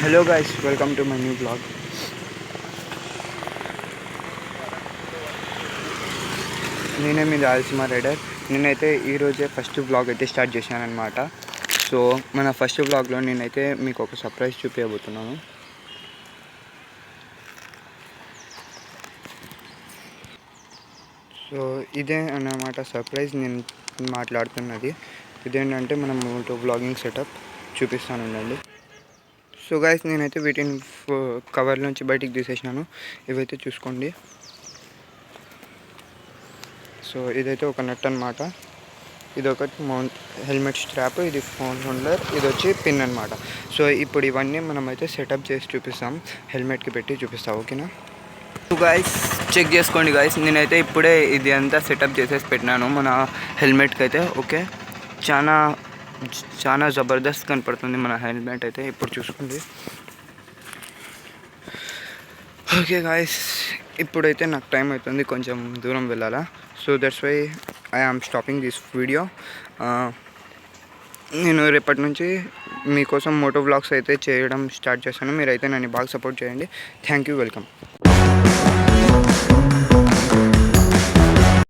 Hello guys, welcome to my new blog. నేనే మీ Rayalaseema rider. నేనైతే ఈరోజే ఫస్ట్ బ్లాగ్ అయితే స్టార్ట్ చేశాను అనమాట. సో మన ఫస్ట్ బ్లాగ్లో నేనైతే మీకు ఒక సర్ప్రైజ్ చూపించబోతున్నాను. సో ఇదే అన్నమాట సర్ప్రైజ్. నేను మాట్లాడుతున్నది ఇదేంటంటే మన మోటో బ్లాగింగ్ సెటప్ చూపిస్తానండి. సో గైస్, నేనైతే వీటిని కవర్ నుంచి బయటికి తీసేసినాను. ఇవైతే చూసుకోండి. సో ఇదైతే ఒక నట్ అనమాట. ఇది ఒకటి హెల్మెట్ స్ట్రాప్, ఇది ఫోన్ హోల్డర్, ఇది వచ్చి పిన్ అనమాట. సో ఇప్పుడు ఇవన్నీ మనమైతే సెటప్ చేసి చూపిస్తాం. హెల్మెట్కి పెట్టి చూపిస్తాం, ఓకేనా? సో గైస్, చెక్ చేసుకోండి గైస్. నేనైతే ఇప్పుడే ఇది అంతా సెటప్ చేసేసి పెట్టినాను మన హెల్మెట్కి అయితే. ఓకే, చాలా చాలా జబర్దస్త్ కనపడుతుంది మన హెల్మెట్ అయితే. ఇప్పుడు చూసుకోండి. ఓకే గాయస్, ఇప్పుడైతే నాకు టైం అవుతుంది, కొంచెం దూరం వెళ్ళాలా. So that's why I am stopping this video. నేను రేపటి నుంచి మీకోసం మోటో వ్లాగ్స్ అయితే చేయడం స్టార్ట్ చేస్తాను. మీరైతే నన్ను బాగా సపోర్ట్ చేయండి. Thank you, welcome.